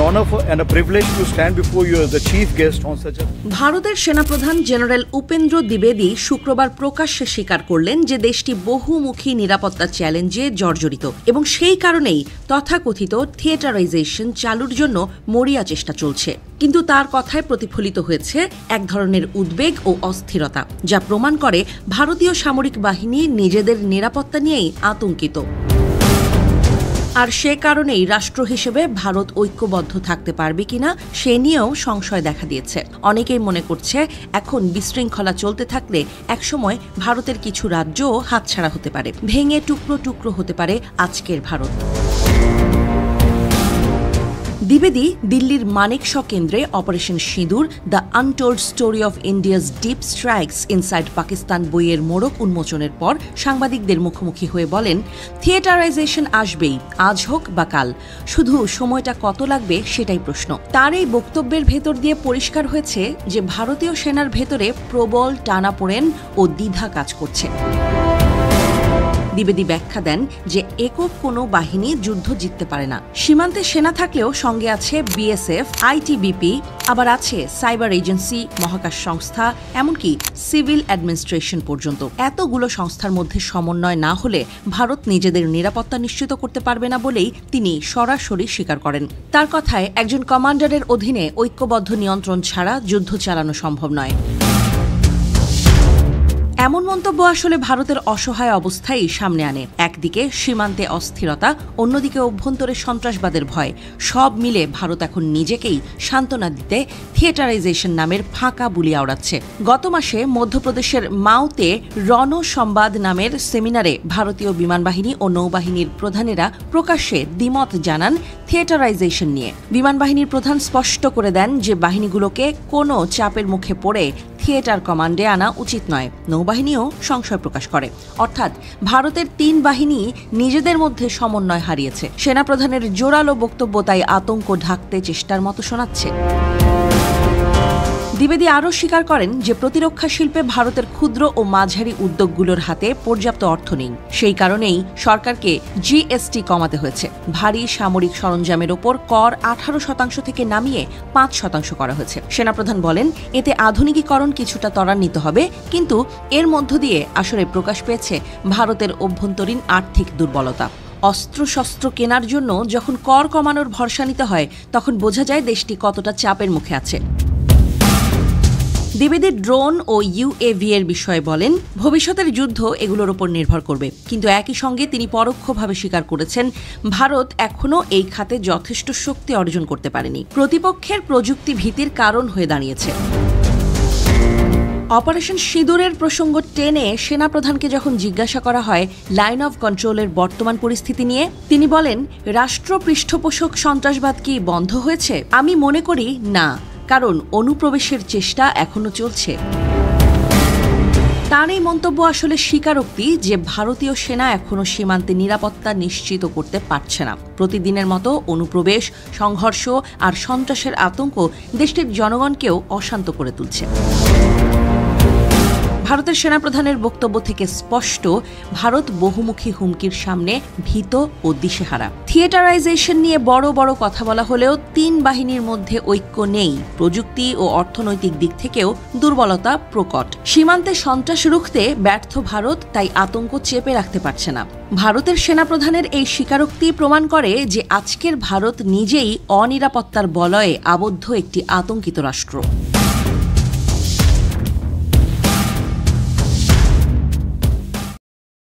honor and a privilege to stand before you as the chief guest on such a... ভারতের সেনাপ্রধান general Upendra দ্বিবেদী শুক্রবার প্রকাশ্যে স্বীকার করলেন যে দেশটি বহুমুখী নিরাপত্তা চ্যালেঞ্জে জর্জরিত এবং সেই কারণেই তথাকথিত থিয়েটারাইজেশন চালুর জন্য মরিয়া চেষ্টা চলছে। কিন্তু তার কথায় প্রতিফলিত হয়েছে এক ধরনের উদ্বেগ ও অস্থিরতা, যা প্রমাণ করে ভারতীয় সামরিক বাহিনী নিজেদের নিরাপত্তা নিয়েই আতঙ্কিত। আর সে কারণেই রাষ্ট্র হিসেবে ভারত ঐক্যবদ্ধ থাকতে পারবে কিনা সে নিয়েও সংশয় দেখা দিয়েছে। অনেকেই মনে করছে এখন বিশৃঙ্খলা চলতে থাকলে একসময় ভারতের কিছু রাজ্যও হাতছাড়া হতে পারে, ভেঙে টুকরো টুকরো হতে পারে আজকের ভারত। দ্বিবেদী দিল্লির মানেকশ কেন্দ্রে অপারেশন সিঁদুর the untold story of India's deep strikes inside Pakistan বইয়ের মোড়ক উন্মোচনের পর সাংবাদিকদের মুখোমুখি হয়ে বলেন, থিয়েটারাইজেশন আসবেই, আজ হোক বা কাল, শুধু সময়টা কত লাগবে সেটাই প্রশ্ন। তার এই বক্তব্যের ভেতর দিয়ে পরিষ্কার হয়েছে যে ভারতীয় সেনার ভেতরে প্রবল টানাপোড়েন ও দ্বিধা কাজ করছে। দ্বিবেদী ব্যাখ্যা দেন যে একক কোনো বাহিনী যুদ্ধ জিততে পারে না। সীমান্তে সেনা থাকলেও সঙ্গে আছে বিএসএফ, আইটিবিপি, আবার আছে সাইবার এজেন্সি, মহাকাশ সংস্থা, এমনকি সিভিল অ্যাডমিনিস্ট্রেশন পর্যন্ত। এতগুলো সংস্থার মধ্যে সমন্বয় না হলে ভারত নিজেদের নিরাপত্তা নিশ্চিত করতে পারবে না বলেই তিনি সরাসরি স্বীকার করেন। তার কথায় একজন কমান্ডারের অধীনে ঐক্যবদ্ধ নিয়ন্ত্রণ ছাড়া যুদ্ধ চালানো সম্ভব নয়। এমন মন্তব্য আসলে ভারতের অসহায় অবস্থাই সামনে আনে। একদিকে সীমান্তে অস্থিরতা, অন্যদিকে অভ্যন্তরে সন্ত্রাসবাদের ভয়, সব মিলে ভারত এখন নিজেকেই সান্ত্বনা দিতে থিয়েটারাইজেশন নামের ফাঁকা বুলি আওড়াচ্ছে। গত মাসে মধ্যপ্রদেশের মাওতে রণ সংবাদ নামের সেমিনারে ভারতীয় বিমানবাহিনী ও নৌবাহিনীর প্রধানেরা প্রকাশ্যে দ্বিমত জানান থিয়েটারাইজেশন নিয়ে। বিমানবাহিনীর প্রধান স্পষ্ট করে দেন যে বাহিনীগুলোকে কোনো চাপের মুখে পড়ে থিয়েটার কমান্ডে আনা উচিত নয়। নৌবাহিনীও সংশয় প্রকাশ করে। অর্থাৎ ভারতের তিন বাহিনী নিজেদের মধ্যে সমন্বয় হারিয়েছে। সেনাপ্রধানের জোরালো বক্তব্য তাই আতঙ্ক ঢাকতে চেষ্টার মতো শোনাচ্ছে। দ্বিবেদী আরও স্বীকার করেন যে প্রতিরক্ষা শিল্পে ভারতের ক্ষুদ্র ও মাঝারি উদ্যোগগুলোর হাতে পর্যাপ্ত অর্থ নেই। সেই কারণেই সরকারকে জিএসটি কমাতে হয়েছে। ভারী সামরিক সরঞ্জামের ওপর কর 18% থেকে নামিয়ে 5% করা হয়েছে। সেনাপ্রধান বলেন, এতে আধুনিকীকরণ কিছুটা ত্বরান্বিত হবে, কিন্তু এর মধ্য দিয়ে আসলে প্রকাশ পেয়েছে ভারতের অভ্যন্তরীণ আর্থিক দুর্বলতা। অস্ত্রশস্ত্র কেনার জন্য যখন কর কমানোর ভরসা নিতে হয়, তখন বোঝা যায় দেশটি কতটা চাপের মুখে আছে। দ্বিবেদী ড্রোন ও ইউএভি এর বিষয়ে বলেন, ভবিষ্যতের যুদ্ধ এগুলোর উপর নির্ভর করবে, কিন্তু একই সঙ্গে তিনি পরোক্ষভাবে স্বীকার করেছেন ভারত এখনও এই খাতে যথেষ্ট শক্তি অর্জন করতে পারেনি। প্রতিপক্ষের প্রযুক্তি ভীতির কারণ হয়ে দাঁড়িয়েছে। অপারেশন সিঁদুরের প্রসঙ্গ টেনে সেনাপ্রধানকে যখন জিজ্ঞাসা করা হয় লাইন অফ কন্ট্রোলের বর্তমান পরিস্থিতি নিয়ে, তিনি বলেন, রাষ্ট্র পৃষ্ঠপোষক সন্ত্রাসবাদ কি বন্ধ হয়েছে? আমি মনে করি না, কারণ অনুপ্রবেশের চেষ্টা এখনো চলছে। তার এই মন্তব্য আসলে স্বীকারোক্তি যে ভারতীয় সেনা এখনো সীমান্তে নিরাপত্তা নিশ্চিত করতে পারছে না। প্রতিদিনের মতো অনুপ্রবেশ, সংঘর্ষ আর সন্ত্রাসের আতঙ্ক দেশটির জনগণকেও অশান্ত করে তুলছে। ভারতের সেনাপ্রধানের বক্তব্য থেকে স্পষ্ট, ভারত বহুমুখী হুমকির সামনে ভীত ও দিশেহারা। থিয়েটারাইজেশন নিয়ে বড় বড় কথা বলা হলেও তিন বাহিনীর মধ্যে ঐক্য নেই। প্রযুক্তি ও অর্থনৈতিক দিক থেকেও দুর্বলতা প্রকট। সীমান্তে সন্ত্রাস রুখতে ব্যর্থ ভারত তাই আতঙ্ক চেপে রাখতে পারছে না। ভারতের সেনাপ্রধানের এই স্বীকারোক্তি প্রমাণ করে যে আজকের ভারত নিজেই অনিরাপত্তার বলয়ে আবদ্ধ একটি আতঙ্কিত রাষ্ট্র।